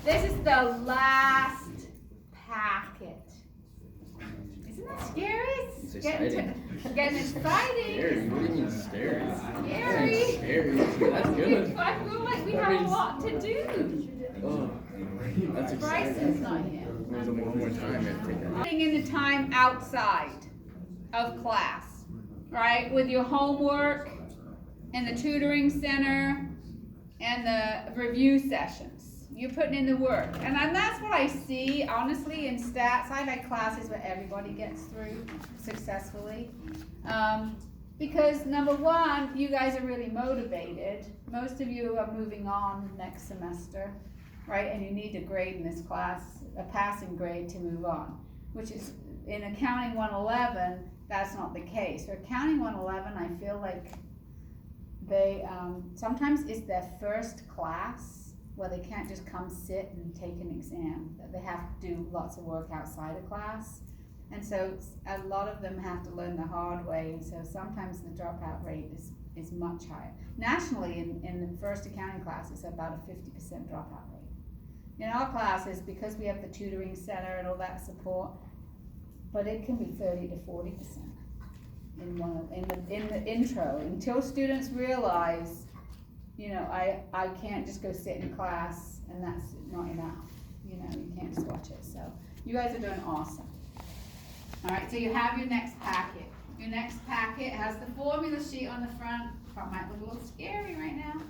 This is the last packet. Isn't that scary? It's exciting. Getting exciting. Scary. What do you mean scary? Scary. Scary. That's good. I feel like we That have a means- lot to do. Oh, that's Bryson's exciting. not here. There's only one more time I think. Putting in the time outside of class, right? With your homework and the tutoring center and the review sessions. You're putting in the work. And that's what I see, honestly, in stats. I've had classes where everybody gets through successfully. Because number one, you guys are really motivated. Most of you are moving on next semester, right? And you need a grade in this class, a passing grade to move on, which is, in Accounting 111, that's not the case. For Accounting 111, I feel like they, sometimes it's their first class where they can't just come sit and take an exam, that they have to do lots of work outside of class. And so a lot of them have to learn the hard way, and so sometimes the dropout rate is much higher. Nationally, in the first accounting class, it's about a 50% dropout rate. In our classes, because we have the tutoring center and all that support, but it can be 30 to 40% in the intro, until students realize, you know, I can't just go sit in class and that's not enough. You know, you can't just watch it. So you guys are doing awesome. All right, so you have your next packet. Your next packet has the formula sheet on the front. Probably might look a little scary right now.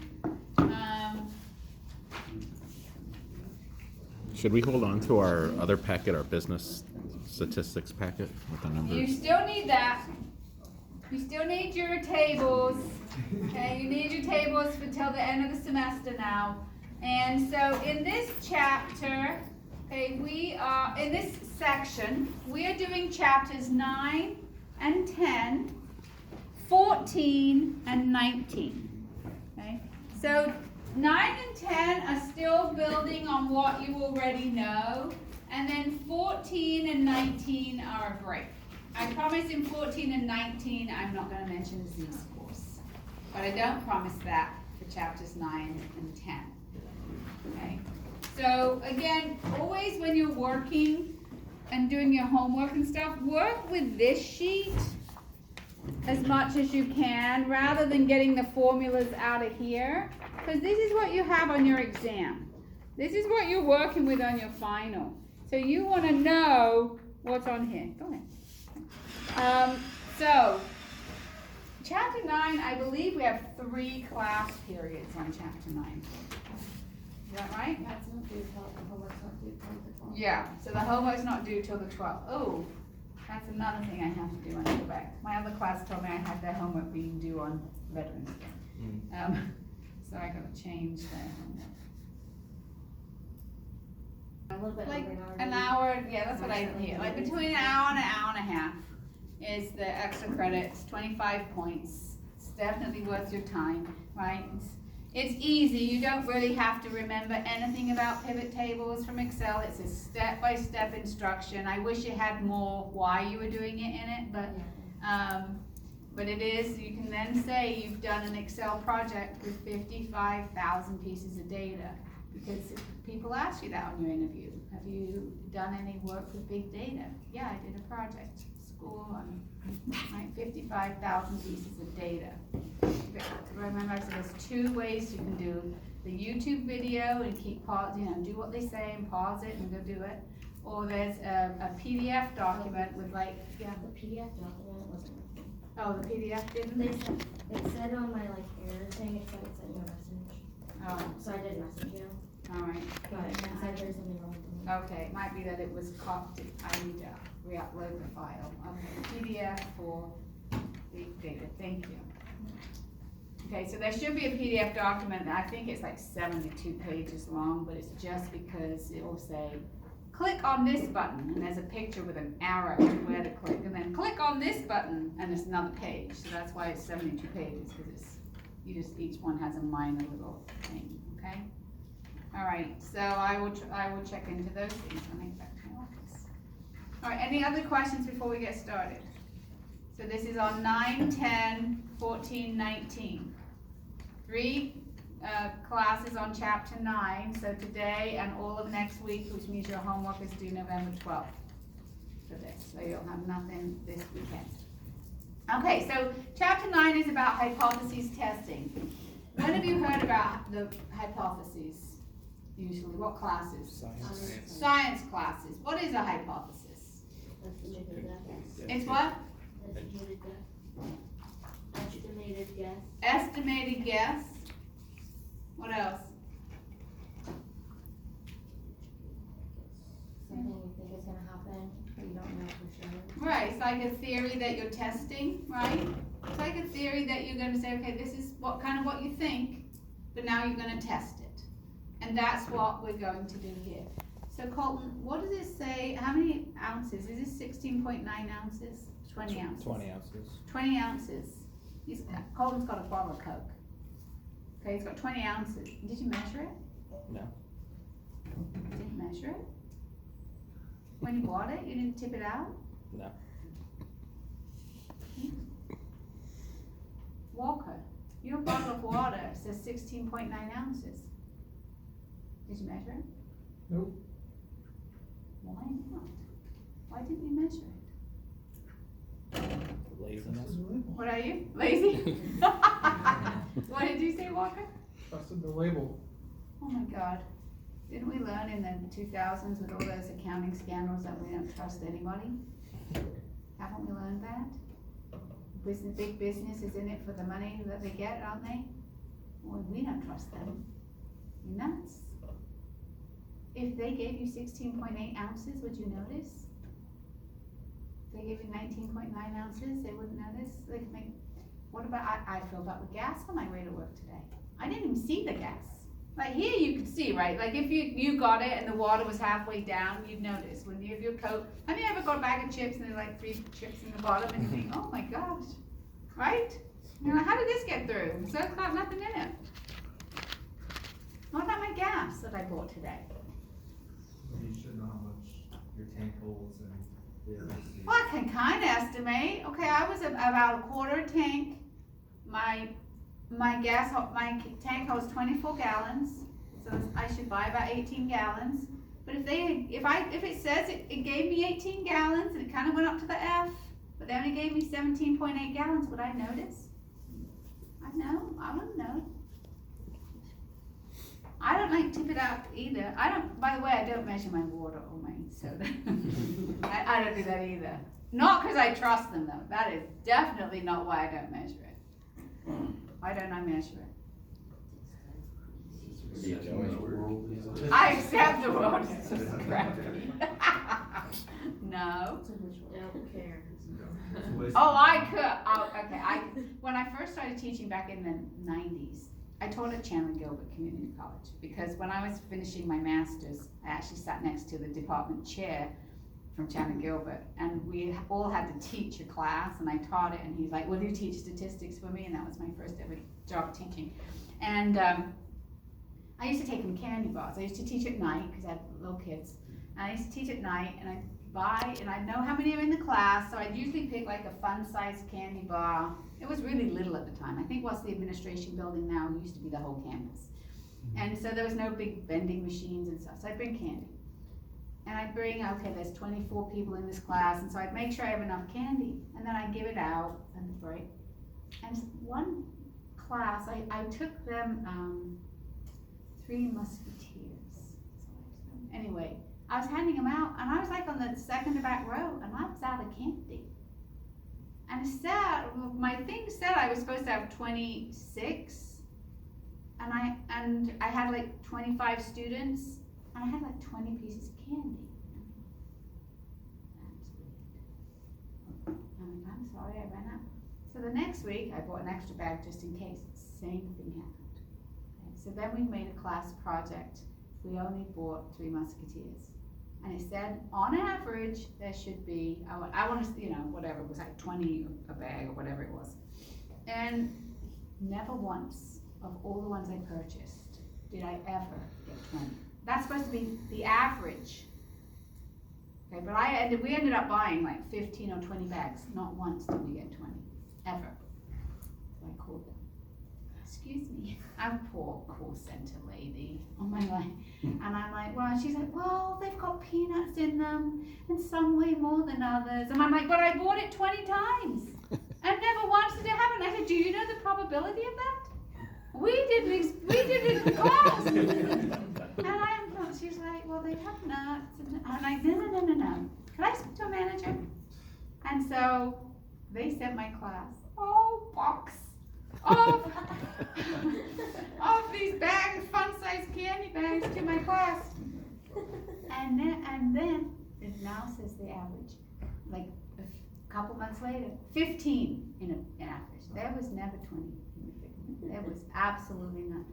Should we hold on to our other packet, our business statistics packet with the You numbers? still need that. You still need your tables. Okay, you need your tables until the end of the semester now. And so in this chapter, okay, we are, in this section, we are doing chapters 9 and 10, 14 and 19. Okay, so 9 and 10 are still building on what you already know, and then 14 and 19 are a break. I promise in 14 and 19 I'm not going to mention the Z-scores, but I don't promise that for chapters 9 and 10. Okay, so again, always when you're working and doing your homework and stuff, work with this sheet as much as you can rather than getting the formulas out of here, because this is what you have on your exam. This is what you're working with on your final. So you want to know what's on here. Go ahead. So chapter 9, I believe we have 3 class periods on chapter 9. Is that right? That's not due till, the homework's not due till the 12th. Yeah, so the homework's not due till the 12th. Oh, that's another thing I have to do when I go back. My other class told me I had their homework being due on Veterans Day. So I gotta change their homework. A little bit Like over an hour, yeah, that's what I hear. Like between an hour and a half is the extra credits, 25 points. It's definitely worth your time, right? It's easy. You don't really have to remember anything about pivot tables from Excel. It's a step-by-step instruction. I wish it had more why you were doing it in it, but it is. You can then say you've done an Excel project with 55,000 pieces of data, because people ask you that on your interview. Have you done any work with big data? Yeah, I did a project. School on 55,000 pieces of data. Remember, I said there's 2 ways you can do the YouTube video and keep pause, you know, do what they say and pause it and go do it. Or there's a PDF document with like, yeah. The PDF document wasn't working. Oh, the PDF didn't? It said on my error thing, it said it sent you a message. Oh, So I did message you, alright. but it said there's something wrong with me. Okay, it might be that it was copied. I need to re-upload the file. Okay, PDF for the data. Thank you. Okay, so there should be a PDF document. I think it's like 72 pages long, but it's just because it will say, click on this button, and there's a picture with an arrow to where to click, and then click on this button, and it's another page. So that's why it's 72 pages, because each one has a minor little thing. Okay. All right, so I will check into those things when I get back to my office. All right, any other questions before we get started? So this is on 9, 10, 14, 19. 3 class is on chapter 9, so today and all of next week, which means your homework is due November 12th for this, so you'll have nothing this weekend. Okay, so chapter 9 is about hypotheses testing. When have you heard about the hypotheses? Usually, what classes? Science classes. What is a hypothesis? It's what? Estimated guess. Estimated guess. What else? Something you think is gonna happen, but you don't know for sure. Right, it's like a theory that you're testing, right? It's like a theory that you're gonna say, okay, this is what you think, but now you're gonna test it. And that's what we're going to do here. So Colton, what does it say, how many ounces? Is this 16.9 ounces? 20 ounces? 20 ounces. 20 ounces. Colton's got a bottle of Coke. Okay, he's got 20 ounces. Did you measure it? No. You didn't measure it? When you bought it, you didn't tip it out? No. Walker, your bottle of water says 16.9 ounces. Did you measure it? Nope. Why not? Why didn't you measure it? Laziness. What are you? Lazy? What did you say, Walker? Trusted the label. Oh my God. Didn't we learn in the 2000s with all those accounting scandals that we don't trust anybody? Haven't we learned that? Big business is in it for the money that they get, aren't they? Well, we don't trust them. You're nuts. If they gave you 16.8 ounces, would you notice? If they gave you 19.9 ounces, they wouldn't notice? What about, I filled up with gas on my way to work today. I didn't even see the gas. Like here you could see, right? Like if you got it and the water was halfway down, you'd notice. When you have your Coke, have you ever got a bag of chips and there's like 3 chips in the bottom and you think, oh my gosh, right? You're like, how did this get through? So it's got nothing in it. What about my gas that I bought today? You should know how much your tank holds and the efficiency. Well, I can kind of estimate. Okay, I was about a quarter a tank. My tank holds 24 gallons, so I should buy about 18 gallons. But if it says it gave me 18 gallons and it kind of went up to the F, but they only gave me 17.8 gallons, would I notice? I wouldn't know. I don't like tip it out either. By the way, I don't measure my water or my soda. I don't do that either. Not because I trust them though. That is definitely not why I don't measure it. Why don't I measure it? I accept the world is just crappy. No. Don't care. Oh, I could. Okay. When I first started teaching back in the 90s, I taught at Chandler Gilbert Community College because when I was finishing my master's, I actually sat next to the department chair from Chandler Gilbert, and we all had to teach a class, and I taught it, and he's like, will you teach statistics for me? And that was my first ever job teaching. And I used to take them candy bars. I used to teach at night because I had little kids. And I used to teach at night, and I'd know how many are in the class, so I'd usually pick like a fun-sized candy bar. It was really little at the time. I think what's the administration building now used to be the whole campus. And so there was no big vending machines and stuff, so I'd bring candy. And I'd bring, okay, there's 24 people in this class, and so I'd make sure I have enough candy, and then I'd give it out at the break. And one class, I took them Three Musketeers. Anyway, I was handing them out, and I was like on the second to back row, and I was out of candy. And it said, my thing said I was supposed to have 26, and I had like 25 students, and I had like 20 pieces of candy. That's weird. I'm sorry, I ran out. So the next week, I bought an extra bag just in case. Same thing happened. Okay, so then we made a class project. We only bought Three Musketeers. And it said, on average, there should be, I want to, whatever, it was like 20 a bag or whatever it was. And never once of all the ones I purchased did I ever get 20. That's supposed to be the average. Okay, but we ended up buying like 15 or 20 bags. Not once did we get 20, ever. So I called them. excuse me, I'm a poor call center lady on my line. And I'm like, well, she's like, well, they've got peanuts in them and some weigh more than others. And I'm like, but I bought it 20 times and never once did it happen. I said, do you know the probability of that? We did it in class. And she's like, well, they have nuts. And I'm like, no. Can I speak to a manager? And so they sent my class a whole box of these bags, fun-sized candy bags to my class. And then it now says the average, like a couple months later, 15 in an average. There was never 20. There was absolutely none.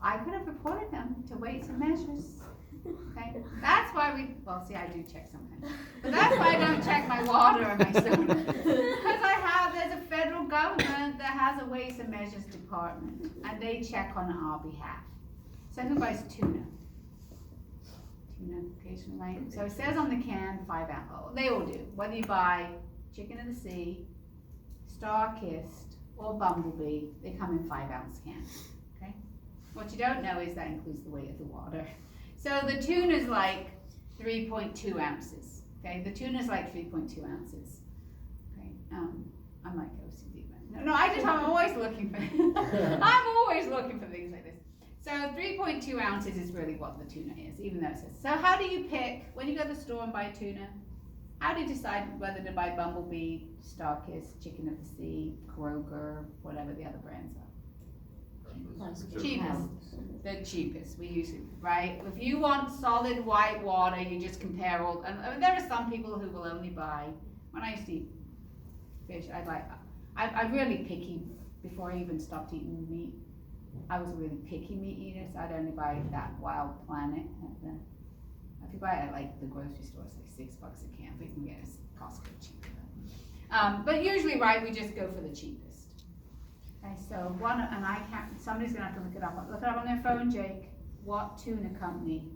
I could have reported them to weights and measures. Okay, that's why I do check sometimes. But that's why I don't check my water or my soda. Because there's a federal government that has a weights and measures department, and they check on our behalf. So who buys tuna? Tuna occasionally, right? So it says on the can 5 ounce. Oh, they all do. Whether you buy Chicken of the Sea, Star-Kissed, or Bumblebee, they come in 5 ounce cans. Okay? What you don't know is that includes the weight of the water. So the tuna's like 3.2 ounces. Okay, the tuna's like 3.2 ounces. Okay, I'm like OCD. No, I'm always looking for. I'm always looking for things like this. So 3.2 ounces is really what the tuna is, even though it says. So how do you pick when you go to the store and buy tuna? How do you decide whether to buy Bumblebee, Star-Kissed, Chicken of the Sea, Kroger, whatever the other brands are? Cheapest. The cheapest. We use it, right? If you want solid white water, you just compare all. And there are some people who will only buy. When I used to eat fish, I'm really picky. Before I even stopped eating meat, I was a really picky meat eater, so I'd only buy that Wild Planet. If you buy it at like the grocery store, it's like $6 a can, but you can get it at Costco cheaper. But usually, right, we just go for the cheapest. Okay, so somebody's gonna have to look it up on their phone, Jake. What tuna company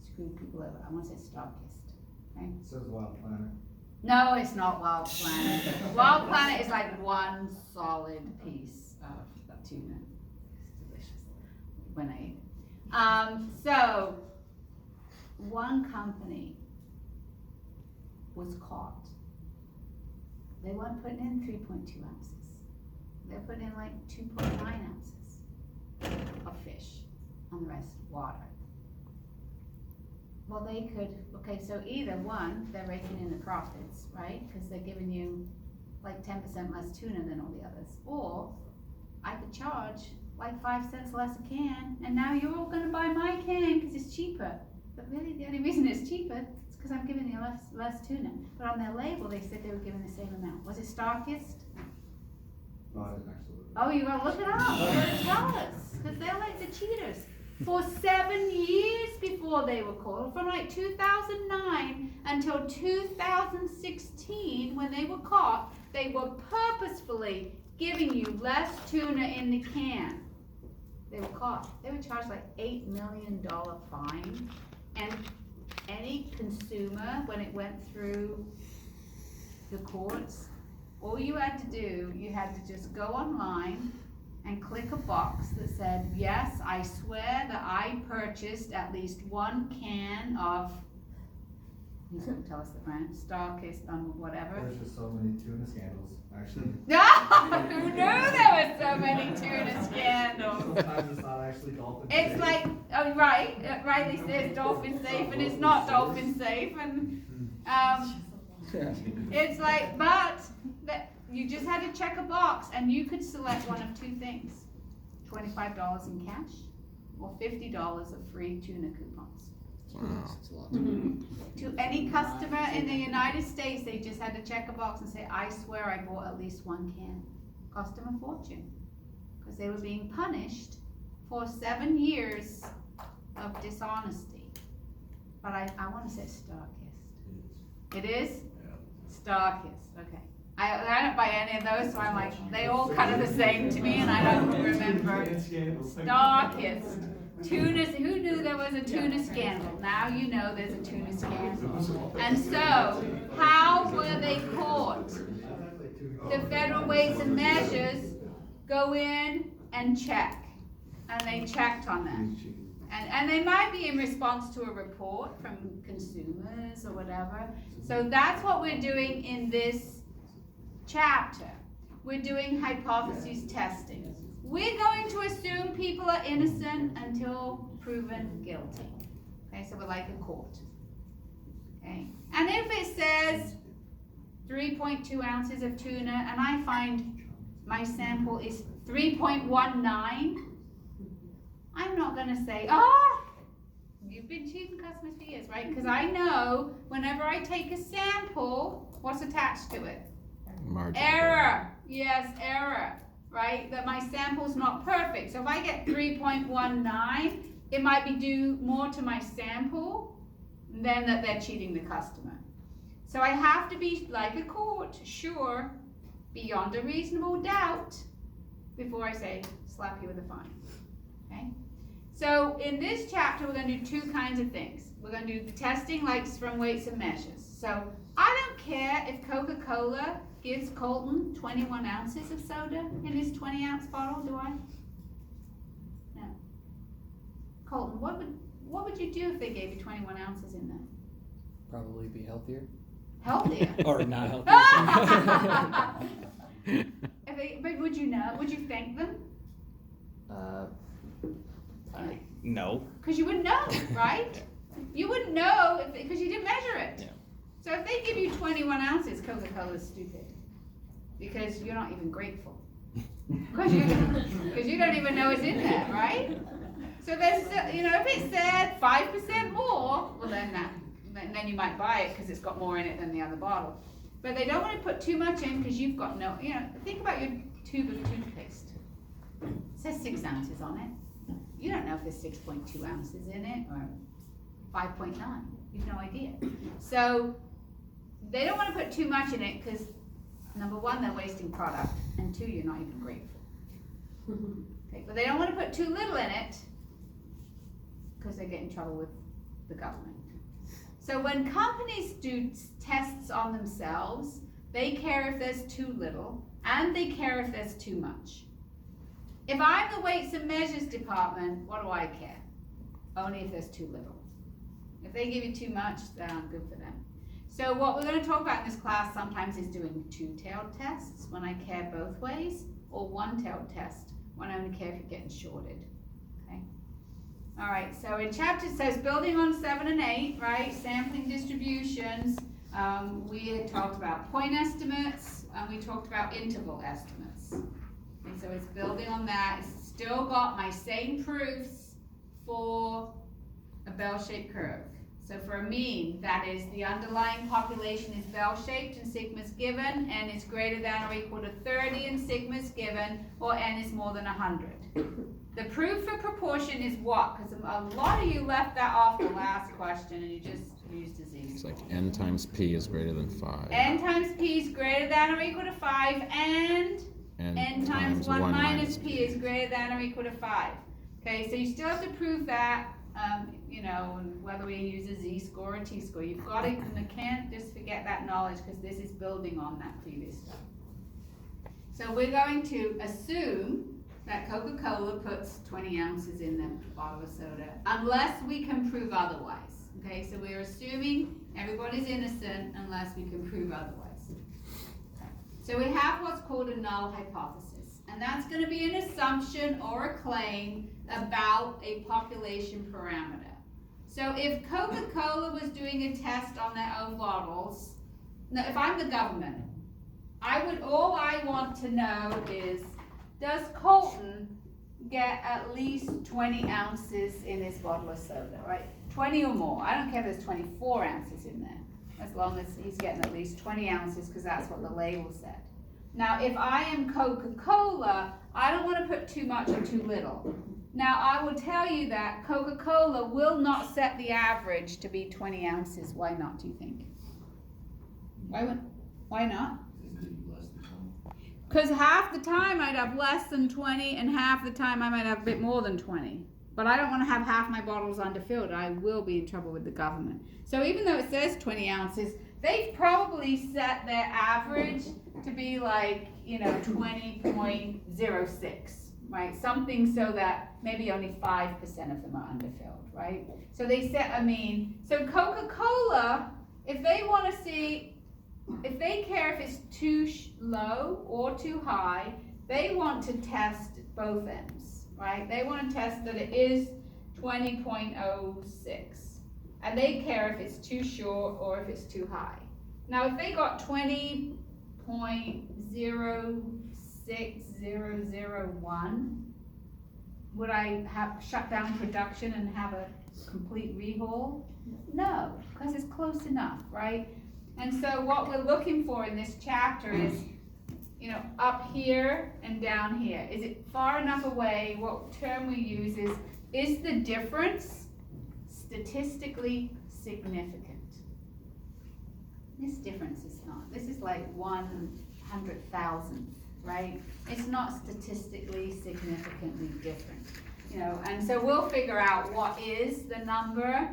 screwed people over? I want to say Star-Kissed. Okay? It says Wild Planet. No, it's not Wild Planet. Wild Planet is like one solid piece of tuna. It's delicious when I eat it. So one company was caught. They weren't putting in 3.2 ounces. They're putting in like 2.9 ounces of fish, and the rest water. Well, so either one, they're raking in the profits, right? Because they're giving you like 10% less tuna than all the others. Or I could charge like 5 cents less a can, and now you're all gonna buy my can because it's cheaper. But really, the only reason it's cheaper is because I'm giving you less tuna. But on their label, they said they were giving the same amount. Was it Star-Kissed? No, I didn't actually look. Oh, you gotta look it up. You gotta tell us, because they're like the cheaters. For 7 years before they were caught, from like 2009 until 2016, when they were caught, they were purposefully giving you less tuna in the can. They were caught. They were charged like $8 million fine, and any consumer, when it went through the courts, all you had to do, you had to just go online and click a box that said, yes, I swear that I purchased at least one can of, he's gonna tell us the brand, Star-Kissed, whatever. There's just so many tuna scandals, actually. Who knew there were so many tuna scandals? Sometimes it's not actually dolphin It's safe. like, oh, right, they say it's dolphin safe, and it's not dolphin safe, and, it's like, but you just had to check a box, and you could select one of two things: $25 in cash, or $50 of free tuna coupons. Wow. To any customer in the United States, they just had to check a box and say, I swear I bought at least one can. Cost them a fortune, because they were being punished for 7 years of dishonesty. But I want to say Star-Kissed. It is? Star-Kissed, okay. I don't buy any of those, so I'm like, they all kind of the same to me, and I don't remember. Star-Kissed. Tunas, who knew there was a tuna scandal? Now you know there's a tuna scandal. And so, how were they caught? The Federal Weights and Measures go in and check. And they checked on that. And they might be in response to a report from consumers or whatever. So that's what we're doing in this chapter. We're doing hypothesis testing. We're going to assume people are innocent until proven guilty. Okay, so we're like a court. Okay, and if it says 3.2 ounces of tuna and I find my sample is 3.19, I'm not going to say, you've been cheating customers for years, right? Because I know whenever I take a sample, what's attached to it? Margin. Error. Yes, error. Right? That my sample's not perfect. So if I get 3.19, it might be due more to my sample than that they're cheating the customer. So I have to be like a court, sure, beyond a reasonable doubt, before I say slap you with a fine. Okay? So in this chapter, we're going to do two kinds of things. We're going to do the testing like from weights and measures. So I don't care if Coca-Cola gives Colton 21 ounces of soda in his 20-ounce bottle, do I? No. Colton, what would you do if they gave you 21 ounces in there? Probably be healthier. Healthier. Or not healthier. But would you know? Would you thank them? No. Because you wouldn't know, right? You wouldn't know because you didn't measure it. Yeah. So if they give you 21 ounces, Coca-Cola is stupid. Because you're not even grateful. Because you don't even know it's in there, right? So there's, if it said 5% more, well then you might buy it because it's got more in it than the other bottle. But they don't want to put too much in because you've got think about your tube of toothpaste. It says 6 ounces on it. You don't know if there's 6.2 ounces in it or 5.9. You've no idea. So they don't want to put too much in it because number one, they're wasting product, and two, you're not even grateful. Okay, but they don't want to put too little in it because they get in trouble with the government. So when companies do tests on themselves, they care if there's too little and they care if there's too much. If I'm the weights and measures department, what do I care? Only if there's too little. If they give you too much, then good for them. So what we're going to talk about in this class sometimes is doing two-tailed tests when I care both ways, or one-tailed test when I only care if you're getting shorted. Okay. All right. So in chapter, it says building on 7 and 8, right? Sampling distributions. We had talked about point estimates, and we talked about interval estimates. And so it's building on that. It's still got my same proofs for a bell-shaped curve. So for a mean, that is the underlying population is bell-shaped and sigma's given, n is greater than or equal to 30 and sigma's given, or n is more than 100. The proof for proportion is what? Because a lot of you left that off the last question and you just used a z. It's like n times p is greater than 5. N times p is greater than or equal to 5, and n times 1 minus p is greater than or equal to 5. Okay, so you still have to prove that. And whether we use a z-score or a t-score, you've got it, and you can't just forget that knowledge because this is building on that previous stuff. So we're going to assume that Coca-Cola puts 20 ounces in their bottle of soda, unless we can prove otherwise. Okay, so we're assuming everybody's innocent unless we can prove otherwise. So we have what's called a null hypothesis, and that's going to be an assumption or a claim about a population parameter. So if Coca-Cola was doing a test on their own bottles, now if I'm the government, all I want to know is, does Colton get at least 20 ounces in his bottle of soda, right? 20 or more. I don't care if there's 24 ounces in there, as long as he's getting at least 20 ounces because that's what the label said. Now, if I am Coca-Cola, I don't want to put too much or too little. Now, I will tell you that Coca-Cola will not set the average to be 20 ounces. Why not, do you think? Why not? Because half the time I'd have less than 20, and half the time I might have a bit more than 20. But I don't want to have half my bottles underfilled. I will be in trouble with the government. So even though it says 20 ounces, they've probably set their average to be like, 20.06. right? Something so that maybe only 5% of them are underfilled, right? So they set a mean. So Coca-Cola, if they want to see, if they care if it's too low or too high, they want to test both ends, right? They want to test that it is 20.06. And they care if it's too short or if it's too high. Now, if they got 20.06001, would I have shut down production and have a complete rehaul? No, because it's close enough, right? And so what we're looking for in this chapter is, you know, up here and down here. Is it far enough away? What term we use is the difference statistically significant? This difference is not. This is like 100,000th, right? It's not statistically significantly different, you know, and so we'll figure out what is the number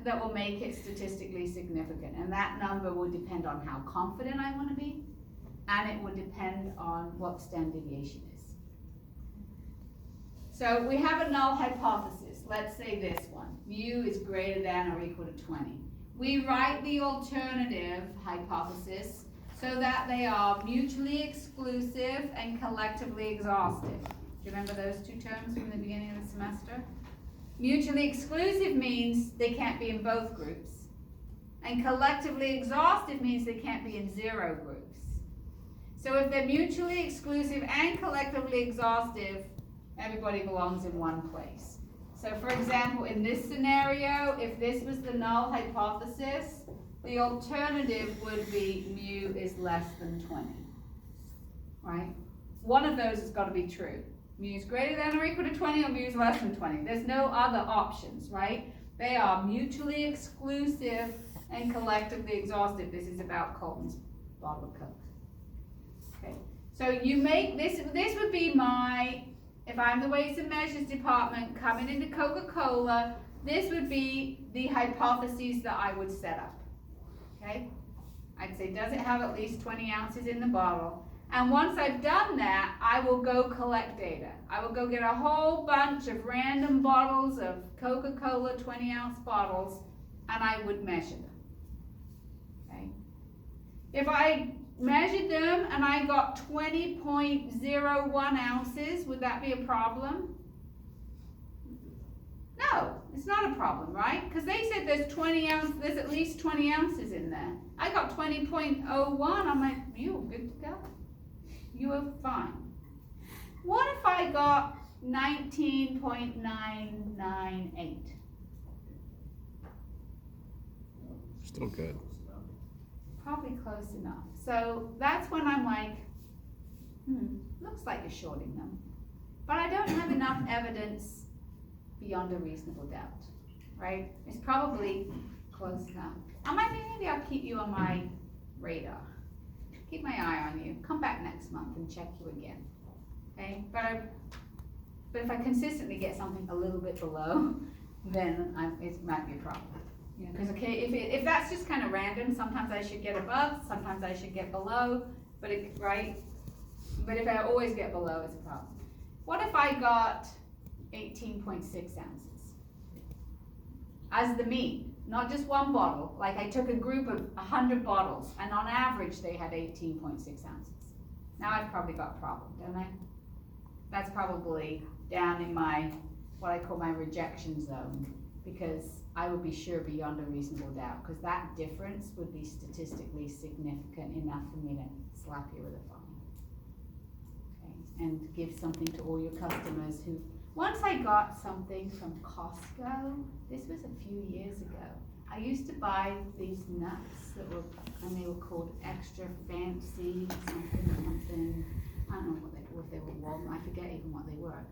that will make it statistically significant, and that number will depend on how confident I want to be, and it will depend on what standard deviation is. So we have a null hypothesis. Let's say this one, mu is greater than or equal to 20. We write the alternative hypothesis so that they are mutually exclusive and collectively exhaustive. Do you remember those two terms from the beginning of the semester? Mutually exclusive means they can't be in both groups, and collectively exhaustive means they can't be in zero groups. So if they're mutually exclusive and collectively exhaustive, everybody belongs in one place. So for example, in this scenario, if this was the null hypothesis, the alternative would be mu is less than 20, right? One of those has got to be true. Mu is greater than or equal to 20 or mu is less than 20. There's no other options, right? They are mutually exclusive and collectively exhaustive. This is about Colton's bottle of Coke. Okay, so you make this would be my, if I'm the weights and measures department coming into Coca-Cola, this would be the hypotheses that I would set up, okay? I'd say, does it have at least 20 ounces in the bottle? And once I've done that, I will go collect data. I will go get a whole bunch of random bottles of Coca-Cola 20-ounce bottles, and I would measure them, okay? If I measured them and I got 20.01 ounces, would that be a problem? No, it's not a problem, right? Because they said there's at least 20 ounces in there. I got 20.01, I'm like, you're good to go. You are fine. What if I got 19.998? Still good. Probably close enough. So that's when I'm like, looks like you're shorting them. But I don't have enough evidence beyond a reasonable doubt, right? It's probably close enough. Maybe I'll keep you on my radar. Keep my eye on you. Come back next month and check you again, okay? But if I consistently get something a little bit below, then it might be a problem. You know, because if that's just kind of random, sometimes I should get above, sometimes I should get below, but if I always get below, it's a problem. What if I got 18.6 ounces as the mean? Not just one bottle, like I took a group of 100 bottles, and on average they had 18.6 ounces. Now I've probably got a problem, don't I? That's probably down in what I call my rejection zone, because I would be sure beyond a reasonable doubt, because that difference would be statistically significant enough for me to slap you with a fine. Okay, and give something to all your customers who, once I got something from Costco, this was a few years ago. I used to buy these nuts and they were called extra fancy something. I don't know if they were Walmart, I forget even what they were.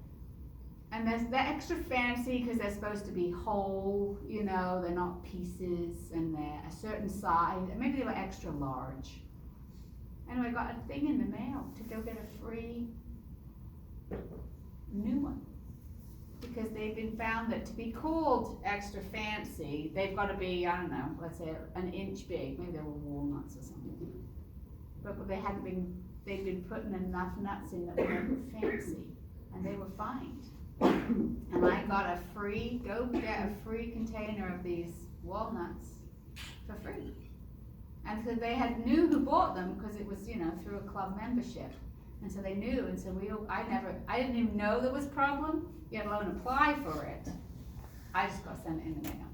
And they're extra fancy because they're supposed to be whole, you know, they're not pieces, and they're a certain size, and maybe they were extra large. Anyway, I got a thing in the mail to go get a free new one. Because they've been found that to be called extra fancy, they've got to be, I don't know, let's say an inch big. Maybe they were walnuts or something. But they'd been putting enough nuts in that weren't fancy. and they were fined. And I got a free, go get a free container of these walnuts for free. And so they knew who bought them, because it was, you know, through a club membership. And so they knew, and so I didn't even know there was a problem, yet alone apply for it. I just got sent it in the mail.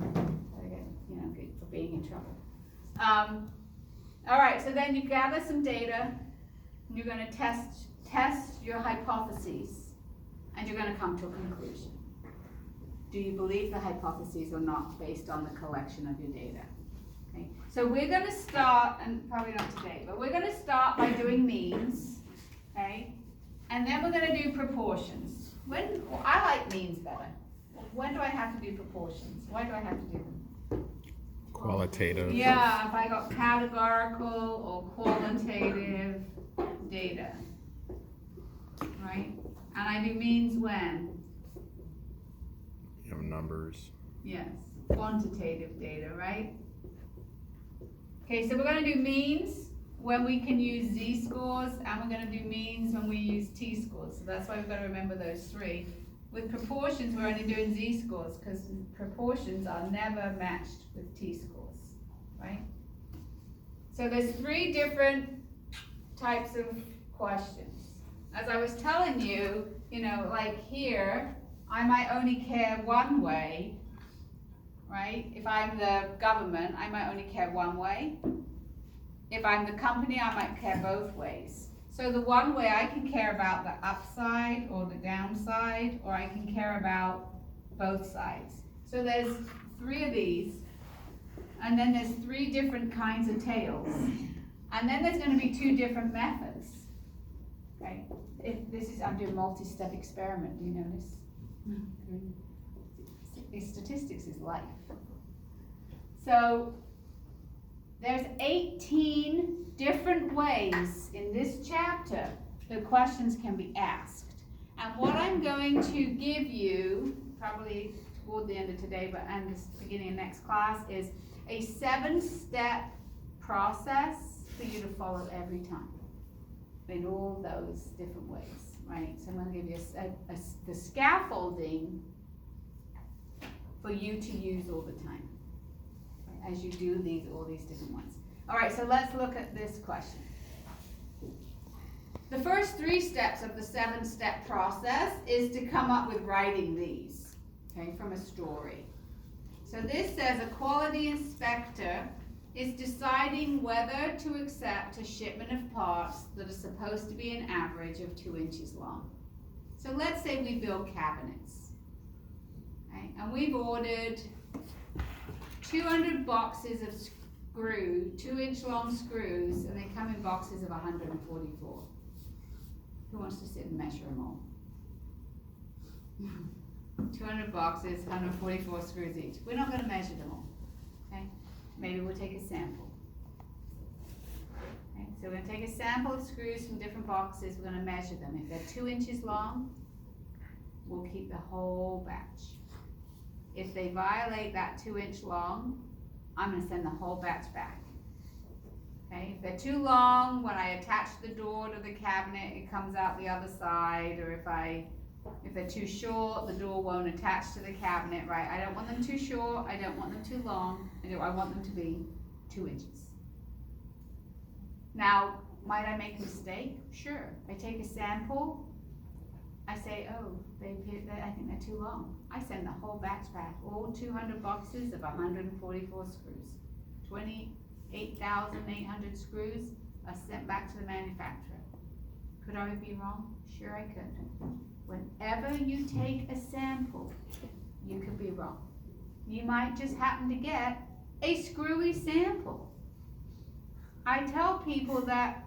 I get, you know, get for being in trouble. All right, so then you gather some data, and you're gonna test your hypotheses, and you're gonna come to a conclusion. Do you believe the hypotheses or not, based on the collection of your data? Okay, so we're gonna start, and probably not today, but we're gonna start by doing means, okay? And then we're gonna do proportions. I like means better. When do I have to do proportions? Why do I have to do them? Qualitative. Yeah, if I got categorical or qualitative data, right? And I do means when? You have numbers. Yes, quantitative data, right? Okay, so we're gonna do means when we can use z-scores, and we're gonna do means when we use t-scores. So that's why we've got to remember those three. With proportions, we're only doing z-scores, because proportions are never matched with t-scores, right? So there's three different types of questions. As I was telling you, you know, like here, I might only care one way, right? If I'm the government, I might only care one way. If I'm the company, I might care both ways. So the one way I can care about the upside or the downside, or I can care about both sides. So there's three of these, and then there's three different kinds of tails. And then there's gonna be two different methods, okay? I'm doing multi-step experiment, do you notice? Statistics is life. So there's 18 different ways in this chapter that questions can be asked. And what I'm going to give you, probably toward the end of today, and the beginning of next class, is a 7-step process for you to follow every time in all those different ways, right? So I'm going to give you the scaffolding for you to use all the time, right, as you do all these different ones. All right, so let's look at this question. The first 3 steps of the 7-step process is to come up with writing these, okay, from a story. So this says a quality inspector is deciding whether to accept a shipment of parts that are supposed to be an average of 2 inches long. So let's say we build cabinets, okay, and we've ordered 200 boxes of 2-inch long screws, and they come in boxes of 144. Who wants to sit and measure them all? 200 boxes, 144 screws each. We're not going to measure them all, okay? Maybe we'll take a sample. Okay, so we're going to take a sample of screws from different boxes. We're going to measure them. If they're 2 inches long, we'll keep the whole batch. If they violate that 2-inch long, I'm going to send the whole batch back. Okay, if they're too long, when I attach the door to the cabinet, it comes out the other side, or if they're too short, the door won't attach to the cabinet, right? I don't want them too short, I don't want them too long, I want them to be 2 inches. Now, might I make a mistake? Sure. I take a sample, I say, oh, I think they're too long. I send the whole batch back, all 200 boxes of 144 screws. 28,800 screws are sent back to the manufacturer. Could I be wrong? Sure I could. Whenever you take a sample, you could be wrong. You might just happen to get a screwy sample. I tell people that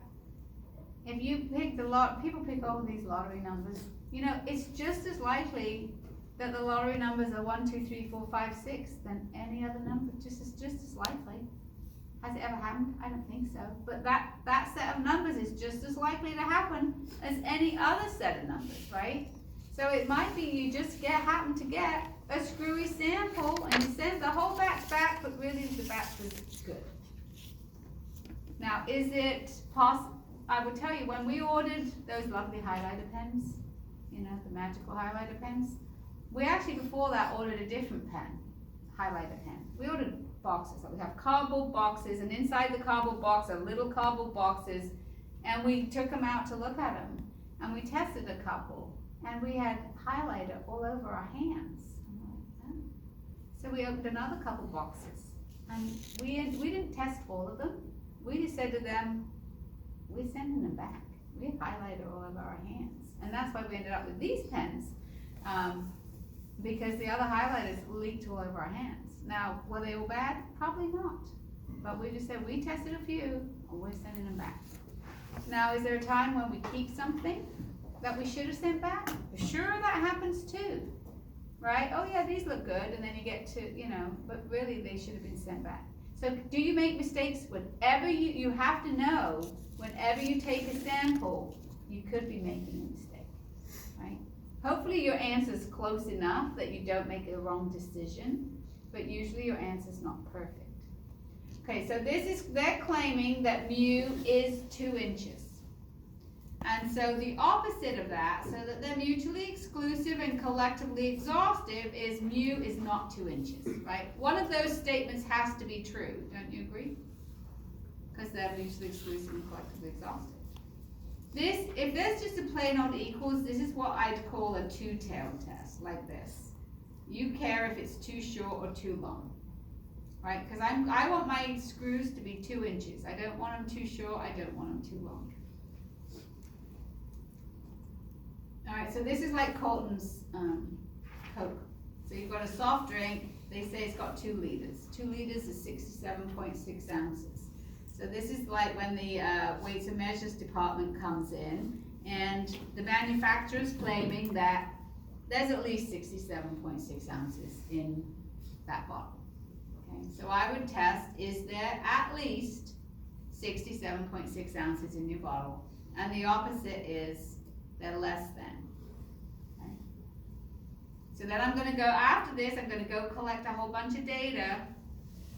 if you pick people pick all these lottery numbers, you know, it's just as likely that the lottery numbers are 1, 2, 3, 4, 5, 6 than any other number, just as likely. Has it ever happened? I don't think so. But that set of numbers is just as likely to happen as any other set of numbers, right? So it might be you just happen to get a screwy sample and you send the whole batch back, but really the batch was good. Now, is it possible? I would tell you, when we ordered those lovely highlighter pens, you know, the magical highlighter pens. We actually before that ordered a different pen, highlighter pen. We ordered boxes, so we have cardboard boxes, and inside the cardboard box are little cardboard boxes, and we took them out to look at them, and we tested a couple, and we had highlighter all over our hands. I'm like, oh. So we opened another couple boxes, and we didn't test all of them. We just said to them, we're sending them back. We have highlighter all over our hands, and that's why we ended up with these pens, because the other highlighters leaked all over our hands. Now, were they all bad? Probably not, but we just said we tested a few, and we're sending them back. Now, is there a time when we keep something that we should have sent back? Sure, that happens too, right? Oh yeah, these look good, and then you get to, you know, but really they should have been sent back. So do you make mistakes? Whenever you have to know, whenever you take a sample, you could be making a mistake, right? Hopefully your answer's close enough that you don't make a wrong decision, but usually your answer's not perfect. Okay, so they're claiming that mu is 2 inches. And so the opposite of that, so that they're mutually exclusive and collectively exhaustive, is mu is not 2 inches, right? One of those statements has to be true, don't you agree? Because they're mutually exclusive and collectively exhaustive. If there's just a plain old equals, this is what I'd call a two-tailed test, like this. You care if it's too short or too long, right? Because I want my screws to be 2 inches. I don't want them too short, I don't want them too long. Alright, so this is like Colton's Coke. So you've got a soft drink, they say it's got 2 liters. 2 liters is 67.6 ounces. So this is like when the weights and measures department comes in, and the manufacturer's claiming that there's at least 67.6 ounces in that bottle. Okay, so I would test, is there at least 67.6 ounces in your bottle? And the opposite is they're less than. Okay? So then I'm going to go, after this, I'm going to go collect a whole bunch of data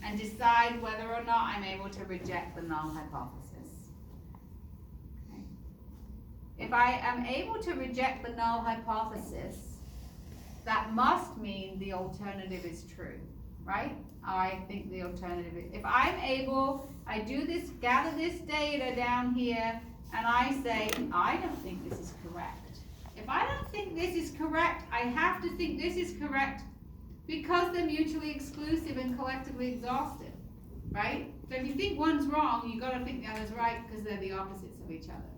and decide whether or not I'm able to reject the null hypothesis. Okay. If I am able to reject the null hypothesis, that must mean the alternative is true, right? I think the alternative is, if I'm able, I do this, gather this data down here, and I say, I don't think this is correct. If I don't think this is correct, I have to think this is correct because they're mutually exclusive and collectively exhaustive, right? So if you think one's wrong, you gotta think the other's right because they're the opposites of each other.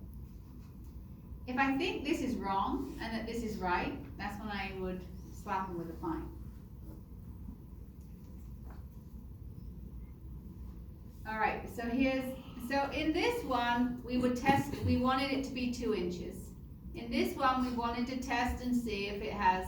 If I think this is wrong and that this is right, that's when I would slap them with a fine. All right, so in this one, we would test, we wanted it to be 2 inches. In this one, we wanted to test and see if it has